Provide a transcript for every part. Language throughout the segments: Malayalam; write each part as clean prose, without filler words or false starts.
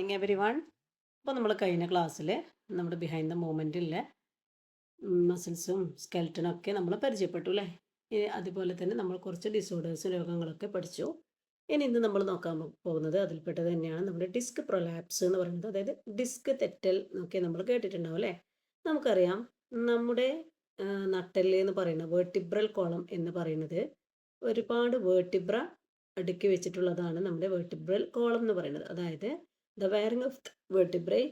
Morning every one. അപ്പോൾ നമ്മൾ കഴിഞ്ഞ ക്ലാസ്സിൽ നമ്മുടെ ബിഹൈൻഡ് ദ മൂവ്മെൻറ്റിലെ മസിൽസും സ്കെൽറ്റനും ഒക്കെ നമ്മൾ പരിചയപ്പെട്ടു അല്ലേ. അതുപോലെ തന്നെ നമ്മൾ കുറച്ച് ഡിസോർഡേഴ്സും രോഗങ്ങളൊക്കെ പഠിച്ചു. ഇന്ന് നമ്മൾ നോക്കാൻ പോകുന്നത് അതിൽപ്പെട്ടത് തന്നെയാണ് നമ്മുടെ ഡിസ്ക് പ്രൊലാപ്സ് എന്ന് പറയുന്നത്. അതായത് ഡിസ്ക് തെറ്റൽ എന്നൊക്കെ നമ്മൾ കേട്ടിട്ടുണ്ടാവും അല്ലേ. നമുക്കറിയാം നമ്മുടെ നട്ടെല്ല് എന്ന് പറയുന്ന വേർട്ടിബ്രൽ കോളം എന്ന് പറയുന്നത് ഒരുപാട് വേർട്ടിബ്ര അടുക്കി വെച്ചിട്ടുള്ളതാണ് നമ്മുടെ വേർട്ടിബ്രൽ കോളം എന്ന് പറയുന്നത്. അതായത് ദ വയറിംഗ് ഓഫ് വേർട്ടിബ്രൈ,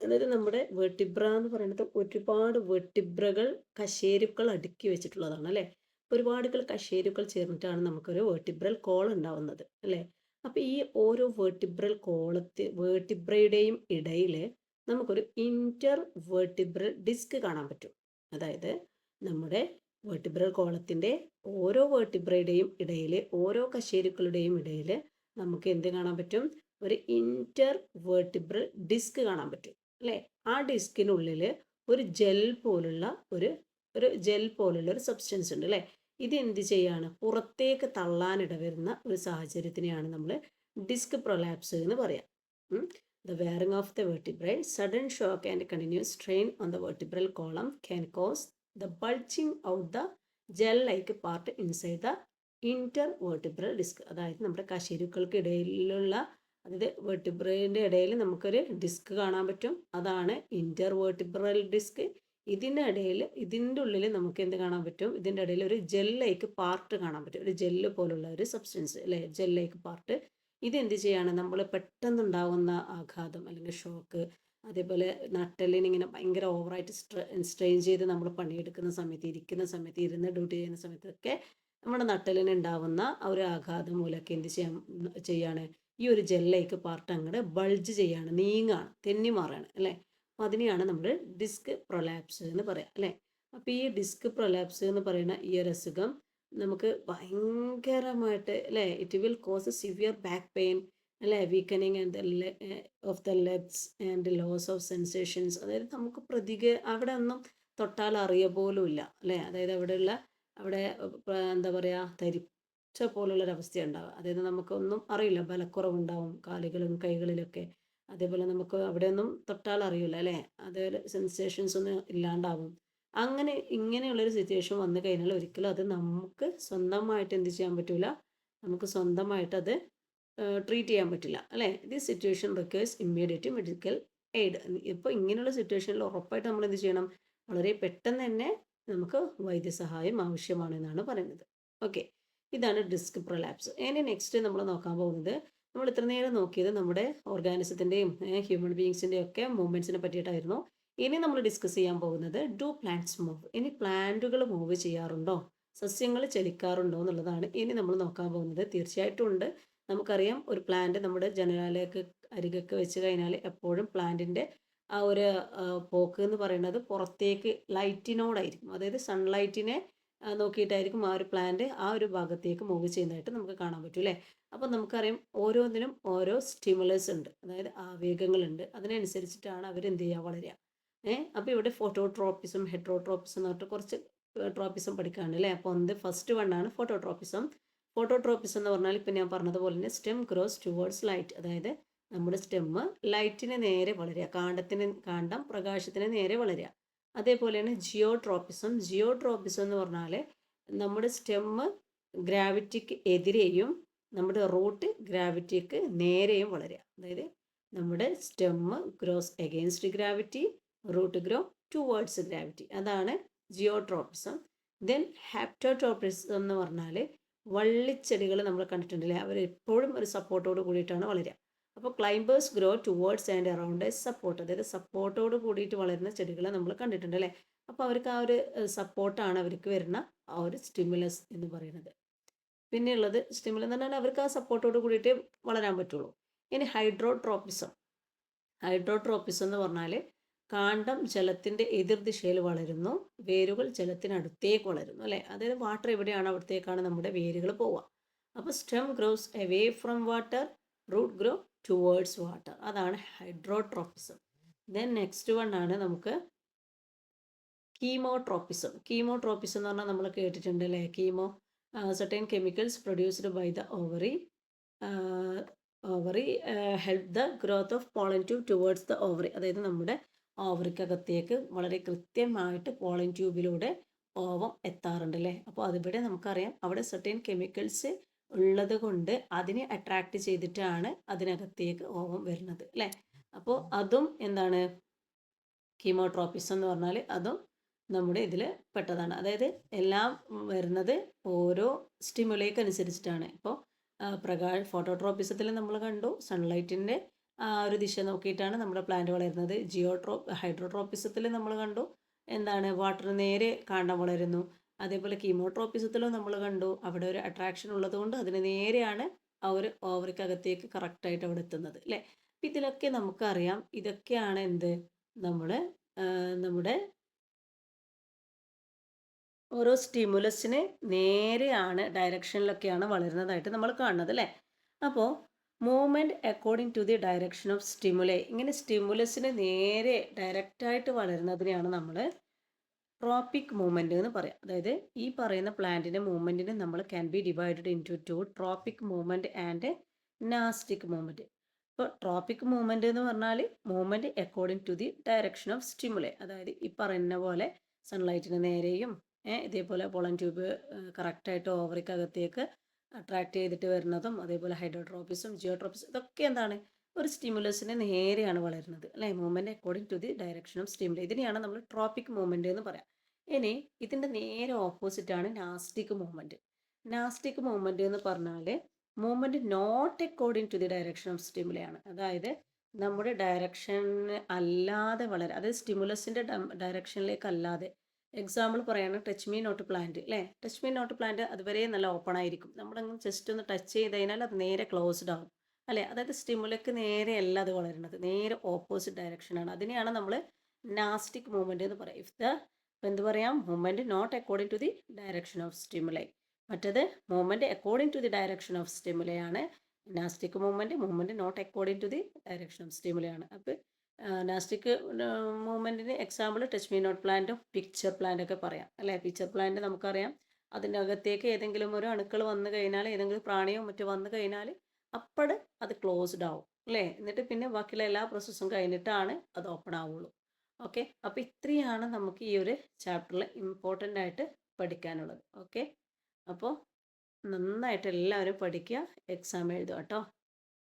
അതായത് നമ്മുടെ വേർട്ടിബ്ര എന്ന് പറയുന്നത് ഒരുപാട് വേർട്ടിബ്രകൾ കശേരുക്കൾ അടുക്കി വെച്ചിട്ടുള്ളതാണ് അല്ലേ. ഒരുപാട് കശേരുക്കൾ ചേർന്നിട്ടാണ് നമുക്കൊരു വേർട്ടിബ്രൽ കോൾ ഉണ്ടാവുന്നത് അല്ലേ. അപ്പം ഈ ഓരോ വേർട്ടിബ്രയുടെയും ഇടയിൽ നമുക്കൊരു ഇന്റർ വേർട്ടിബ്രൽ ഡിസ്ക് കാണാൻ പറ്റും. അതായത് നമ്മുടെ വേർട്ടിബ്രൽ കോളത്തിൻ്റെ ഓരോ വേർട്ടിബ്രയുടെയും ഇടയിൽ, ഓരോ കശേരുക്കളുടെയും ഇടയിൽ നമുക്ക് എന്ത് കാണാൻ പറ്റും? ഒരു ഇന്റർ വേർട്ടിബ്രൽ ഡിസ്ക് കാണാൻ പറ്റും അല്ലേ. ആ ഡിസ്കിനുള്ളിൽ ഒരു ജെൽ പോലുള്ള ഒരു സബ്സ്റ്റൻസ് ഉണ്ട് അല്ലേ. ഇത് എന്ത് ചെയ്യാണ്? പുറത്തേക്ക് തള്ളാനിട വരുന്ന ഒരു സാഹചര്യത്തിനെയാണ് നമ്മൾ ഡിസ്ക് പ്രൊലാപ്സ് എന്ന് പറയാം. The wearing of the vertebrae, sudden shock and continuous strain on the vertebral column can cause the bulging out the gel-like part inside the intervertebral disc. അതായത് നമ്മുടെ കശേരുക്കൾക്ക് ഇടയിലുള്ള, അതായത് വെർട്ടിബ്രേൻ്റെ ഇടയിൽ നമുക്കൊരു ഡിസ്ക് കാണാൻ പറ്റും. അതാണ് ഇന്റർവേർട്ടിബ്രൽ ഡിസ്ക്. ഇതിൻ്റെ ഉള്ളിൽ നമുക്ക് എന്ത് കാണാൻ പറ്റും? ഇതിൻ്റെ ഇടയിൽ ഒരു ജെൽ-ലൈക്ക് പാർട്ട് കാണാൻ പറ്റും. ഒരു ജെല്ല് പോലുള്ള ഒരു സബ്സ്റ്റൻസ് അല്ലേ, ജെൽ-ലൈക്ക് പാർട്ട്. ഇതെന്ത് ചെയ്യാണ്? നമ്മൾ പെട്ടെന്നുണ്ടാകുന്ന ആഘാതം അല്ലെങ്കിൽ ഷോക്ക്, അതേപോലെ നട്ടെല്ലിന് ഇങ്ങനെ ഭയങ്കര ഓവറായിട്ട് സ്ട്രെയിൻ ചെയ്ത് നമ്മൾ പണിയെടുക്കുന്ന സമയത്ത്, ഇരിക്കുന്ന സമയത്ത്, ഇരുന്ന് ഡ്യൂട്ടി ചെയ്യുന്ന സമയത്തൊക്കെ നമ്മുടെ നട്ടെല്ലിന് ഉണ്ടാവുന്ന ആ ഒരു ആഘാതം മൂലമൊക്കെ എന്ത് ചെയ്യാണ്? ഈ ഒരു ജെല്ലേക്ക് പാർട്ട് അങ്ങോട്ട് ബൾജ് ചെയ്യാണ്, നീങ്ങാണ്, തെന്നി മാറാണ് അല്ലേ. അപ്പോൾ അതിനെയാണ് നമ്മൾ ഡിസ്ക് പ്രൊലാപ്സ് എന്ന് പറയാം അല്ലേ. അപ്പോൾ ഈ ഡിസ്ക് പ്രൊലാപ്സ് എന്ന് പറയുന്ന ഈ ഒരു അസുഖം നമുക്ക് ഭയങ്കരമായിട്ട് അല്ലേ, it will cause severe back pain അല്ലേ, weakening and of the legs and loss of sensations. അതായത് നമുക്ക് അവിടെ ഒന്നും തൊട്ടാൽ അറിയ പോലും ഇല്ല അല്ലേ. അതായത് അവിടെ എന്താ പറയുക, തരിച്ച പോലുള്ളൊരവസ്ഥ ഉണ്ടാവുക. അതായത് നമുക്കൊന്നും അറിയില്ല, ബലക്കുറവുണ്ടാവും കാലുകളും കൈകളിലൊക്കെ. അതേപോലെ നമുക്ക് അവിടെ ഒന്നും തൊട്ടാൽ അറിയില്ല അല്ലേ, അതേപോലെ സെൻസേഷൻസ് ഒന്നും ഇല്ലാണ്ടാവും. ഇങ്ങനെയുള്ളൊരു സിറ്റുവേഷൻ വന്നു കഴിഞ്ഞാൽ ഒരിക്കലും അത് നമുക്ക് സ്വന്തമായിട്ട് എന്ത് ചെയ്യാൻ പറ്റില്ല, നമുക്ക് സ്വന്തമായിട്ട് അത് ട്രീറ്റ് ചെയ്യാൻ പറ്റില്ല അല്ലേ. This situation requires immediate medical aid. ഇപ്പോൾ ഇങ്ങനെയുള്ള സിറ്റുവേഷനിൽ ഉറപ്പായിട്ട് നമ്മൾ എന്ത് ചെയ്യണം? വളരെ പെട്ടെന്ന് തന്നെ നമുക്ക് വൈദ്യസഹായം ആവശ്യമാണ് എന്നാണ് പറയുന്നത്. ഓക്കെ, ഇതാണ് ഡിസ്ക് പ്രൊലാപ്സ്. ഇനി നെക്സ്റ്റ് നമ്മൾ നോക്കാൻ പോകുന്നത്, നമ്മൾ ഇത്ര നേരം നോക്കിയത് നമ്മുടെ ഓർഗാനിസത്തിൻ്റെയും ഹ്യൂമൻ ബീയിങ്സിൻ്റെയും ഒക്കെ മൂവ്മെൻറ്റ്സിനെ പറ്റിയിട്ടായിരുന്നു. ഇനി നമ്മൾ ഡിസ്കസ് ചെയ്യാൻ പോകുന്നത് ഡു പ്ലാന്റ്സ് മൂവ്. ഇനി പ്ലാന്റുകൾ മൂവ് ചെയ്യാറുണ്ടോ, സസ്യങ്ങൾ ചലിക്കാറുണ്ടോ എന്നുള്ളതാണ് ഇനി നമ്മൾ നോക്കാൻ പോകുന്നത്. തീർച്ചയായിട്ടും ഉണ്ട്. നമുക്കറിയാം, ഒരു പ്ലാന്റ് നമ്മുടെ ജനലാലയൊക്കെ അരികൊക്കെ വെച്ച് കഴിഞ്ഞാൽ എപ്പോഴും പ്ലാന്റിൻ്റെ ആ ഒരു പോക്ക് എന്ന് പറയുന്നത് പുറത്തേക്ക് ലൈറ്റിനോടായിരിക്കും. അതായത് സൺലൈറ്റിനെ നോക്കിയിട്ടായിരിക്കും ആ ഒരു പ്ലാന്റ് ആ ഒരു ഭാഗത്തേക്ക് മൂവ് ചെയ്യുന്നതായിട്ട് നമുക്ക് കാണാൻ പറ്റും അല്ലേ. അപ്പോൾ നമുക്കറിയാം, ഓരോന്നിനും ഓരോ സ്റ്റിമുലസ് ഉണ്ട്, അതായത് ആവേഗങ്ങളുണ്ട്. അതിനനുസരിച്ചിട്ടാണ് അവരെന്ത് ചെയ്യുക, വളരുക. അപ്പോൾ ഇവിടെ ഫോട്ടോട്രോപ്പിസം, ഹെട്രോട്രോപ്പിസം എന്ന് പറഞ്ഞിട്ട് കുറച്ച് ട്രോപ്പിസം പഠിക്കാനുണ്ട് അല്ലേ. അപ്പോൾ ഫസ്റ്റ് വണ്ണാണ് ഫോട്ടോട്രോപ്പിസം. ഫോട്ടോട്രോപ്പിസം എന്ന് പറഞ്ഞാൽ ഇപ്പം ഞാൻ പറഞ്ഞതുപോലെ തന്നെ സ്റ്റെം ഗ്രോസ് ടുവേർഡ്സ് ലൈറ്റ്. അതായത് നമ്മുടെ സ്റ്റെമ്മ് ലൈറ്റിന് നേരെ വളരുക, കാണ്ഡം പ്രകാശത്തിന് നേരെ വളരുക. അതേപോലെയാണ് ജിയോട്രോപ്പിസം എന്ന് പറഞ്ഞാൽ നമ്മുടെ സ്റ്റെമ്മ് ഗ്രാവിറ്റിക്ക് എതിരെയും നമ്മുടെ റൂട്ട് ഗ്രാവിറ്റിക്ക് നേരെയും വളരുക. അതായത് നമ്മുടെ stem grows against gravity, root grow towards gravity. അതാണ് ജിയോട്രോപ്പിസം. ദെൻ ഹാപ്റ്റോട്രോപ്പിസം എന്ന് പറഞ്ഞാൽ വള്ളിച്ചെടികൾ നമ്മൾ കണ്ടിട്ടുണ്ടല്ലേ, അവർ എപ്പോഴും ഒരു സപ്പോർട്ടോട് കൂടിയിട്ടാണ് വളരുക. അപ്പോൾ climbers grow towards and around A support. അതായത് സപ്പോർട്ടോട് കൂടിയിട്ട് വളരുന്ന ചെടികളെ നമ്മൾ കണ്ടിട്ടുണ്ട് അല്ലേ. അപ്പോൾ അവർക്ക് ആ ഒരു സപ്പോർട്ടാണ് അവർക്ക് വരുന്ന ആ ഒരു സ്റ്റിമുലസ് എന്ന് പറയുന്നത്. പിന്നെയുള്ളത് സ്റ്റിമുലസ് എന്ന് പറഞ്ഞാൽ അവർക്ക് ആ സപ്പോർട്ടോട് കൂടിയിട്ട് വളരാൻ പറ്റുള്ളൂ. ഇനി ഹൈഡ്രോട്രോപ്പിസം എന്ന് പറഞ്ഞാൽ കാണ്ഡം ജലത്തിൻ്റെ എതിർദിശയിൽ വളരുന്നു, വേരുകൾ ജലത്തിനടുത്തേക്ക് വളരുന്നു അല്ലേ. അതായത് വാട്ടർ എവിടെയാണ് അവിടത്തേക്കാണ് നമ്മുടെ വേരുകൾ പോവുക. അപ്പോൾ stem grows away from water, root grow towards water. അതാണ് ഹൈഡ്രോട്രോപ്പിസം. ദെൻ നെക്സ്റ്റ് വൺ ആണ് നമുക്ക് കീമോട്രോപ്പിസം എന്ന് പറഞ്ഞാൽ നമ്മൾ കേട്ടിട്ടുണ്ട് അല്ലേ. Certain chemicals produced by the ovary ovary help the growth of pollen tube towards the ovary. അതായത് നമ്മുടെ ഓവറിക്കകത്തേക്ക് വളരെ കൃത്യമായിട്ട് പോളൻ ട്യൂബിലൂടെ ഓവം എത്താറുണ്ട് അല്ലേ. അപ്പോൾ അതിവിടെ നമുക്കറിയാം അവിടെ സെർട്ടൈൻ കെമിക്കൽസ് ഉള്ളത് കൊണ്ട് അതിനെ അട്രാക്ട് ചെയ്തിട്ടാണ് അതിനകത്തേക്ക് ഓവം വരുന്നത് അല്ലേ. അപ്പോൾ അതും എന്താണ്, കീമോട്രോപ്പിസം എന്ന് പറഞ്ഞാൽ അതും നമ്മുടെ ഇതിൽ പെട്ടതാണ്. അതായത് എല്ലാം വരുന്നത് ഓരോ സ്റ്റിമുലേക്ക് അനുസരിച്ചിട്ടാണ്. ഇപ്പോൾ ഫോട്ടോട്രോപ്പിസത്തിൽ നമ്മൾ കണ്ടു സൺലൈറ്റിൻ്റെ ഒരു ദിശ നോക്കിയിട്ടാണ് നമ്മുടെ പ്ലാന്റ് വളരുന്നത്. ഹൈഡ്രോട്രോപ്പിസത്തിൽ നമ്മൾ കണ്ടു എന്താണ്, വാട്ടർ നേരെ കാണ്ഡം വളരുന്നു. അതേപോലെ കീമോട്രോപ്പിസത്തിലും നമ്മൾ കണ്ടു അവിടെ ഒരു അട്രാക്ഷൻ ഉള്ളത് കൊണ്ട് അതിന് നേരെയാണ് ആ ഒരു ഓവറിക്കകത്തേക്ക് കറക്റ്റായിട്ട് അവിടെ എത്തുന്നത് അല്ലേ. അപ്പം ഇതിലൊക്കെ നമുക്കറിയാം ഇതൊക്കെയാണ് എന്ത്, നമ്മുടെ ഓരോ സ്റ്റിമുലസിന് നേരെയാണ് ഡയറക്ഷനിലൊക്കെയാണ് വളരുന്നതായിട്ട് നമ്മൾ കാണുന്നത് അല്ലേ. അപ്പോൾ movement according to the direction of stimuli, ഇങ്ങനെ സ്റ്റിമുലസിന് നേരെ ഡയറക്റ്റായിട്ട് വളരുന്നതിനെയാണ് നമ്മൾ ട്രോപ്പിക് മൂവ്മെൻറ്റ് എന്ന് പറയാം. അതായത് ഈ പറയുന്ന പ്ലാന്റിൻ്റെ മൂവ്മെൻറ്റിനെ നമ്മൾ can be divided into tropic movement and nastic movement. ഇപ്പോൾ ട്രോപ്പിക് മൂവ്മെൻറ്റ് എന്ന് പറഞ്ഞാൽ movement according to the direction of stimuli, അതായത് ഈ പറയുന്ന പോലെ സൺലൈറ്റിന് നേരെയും ഇതേപോലെ പോളൻ ട്യൂബ് കറക്റ്റായിട്ട് ഓവറിക്കകത്തേക്ക് അട്രാക്ട് ചെയ്തിട്ട് വരുന്നതും, അതേപോലെ ഹൈഡ്രോട്രോപ്പിസും ജിയോട്രോപ്പിസും ഇതൊക്കെ എന്താണ്, ഒരു സ്റ്റിമുലസിന് നേരെയാണ് വളരുന്നത് അല്ലേ. Movement according to the direction of stimuli, ഇതിനെയാണ് നമ്മൾ ട്രോപ്പിക് മൂവ്മെൻറ്റ് എന്ന് പറയാം. ഇനി ഇതിൻ്റെ നേരെ ഓപ്പോസിറ്റാണ് നാസ്റ്റിക് മൂവ്മെൻറ്റ്. നാസ്റ്റിക് മൂവ്മെൻറ്റ് എന്ന് പറഞ്ഞാൽ movement not according to the direction of stimuli ആണ്. അതായത് നമ്മുടെ ഡയറക്ഷൻ അല്ലാതെ വളരെ, അതായത് സ്റ്റിമുലസിൻ്റെ ഡയറക്ഷനിലേക്ക് അല്ലാതെ. എക്സാമ്പിൾ പറയുകയാണ് ടച്ച് മീ നോട്ട് പ്ലാന്റ് അല്ലേ. ടച്ച് മീ നോട്ട് പ്ലാന്റ് അതുവരെ നല്ല ഓപ്പൺ ആയിരിക്കും, നമ്മളങ്ങ് ജസ്റ്റ് ഒന്ന് ടച്ച് ചെയ്ത് കഴിഞ്ഞാൽ അത് നേരെ ക്ലോസ്ഡ് ആവും അല്ലേ. അതായത് സ്റ്റിമുലക്ക് നേരെയല്ല അത് വളരുന്നത്, നേരെ ഓപ്പോസിറ്റ് ഡയറക്ഷനാണ്. അതിനെയാണ് നമ്മൾ നാസ്റ്റിക് മൂവ്മെൻറ്റ് എന്ന് പറയുക. എന്ത് പറയാം, movement not according to the direction of stimuli. മറ്റത് movement according to the direction of stimuli ആണ് nastic movement. Movement not according to the direction of stimuli ആണ്. അപ്പോൾ നാസ്റ്റിക് മൂവ്മെൻറ്റിന് എക്സാമ്പിൾ ടച്ച് മീ നോട്ട് പ്ലാന്റും പിക്ചർ പ്ലാന്റ് ഒക്കെ പറയാം അല്ലേ. പിക്ചർ പ്ലാന്റ് നമുക്കറിയാം അതിൻ്റെ അകത്തേക്ക് ഏതെങ്കിലും ഒരു അണുക്കൾ വന്നു കഴിഞ്ഞാൽ, ഏതെങ്കിലും പ്രാണിയോ മറ്റോ വന്നു കഴിഞ്ഞാൽ അപ്പോൾ അത് ക്ലോസ്ഡ് ആവും അല്ലേ. എന്നിട്ട് പിന്നെ ബാക്കിയുള്ള എല്ലാ പ്രോസസ്സും കഴിഞ്ഞിട്ടാണ് അത് ഓപ്പൺ ആവുള്ളൂ. ഓക്കെ, അപ്പോൾ ഇത്രയാണ് നമുക്ക് ഈ ഒരു ചാപ്റ്ററിൽ ഇമ്പോർട്ടൻ്റ് ആയിട്ട് പഠിക്കാനുള്ളത്. ഓക്കെ, അപ്പോൾ നന്നായിട്ട് എല്ലാവരും പഠിക്കുക, എക്സാം എഴുതുക കേട്ടോ.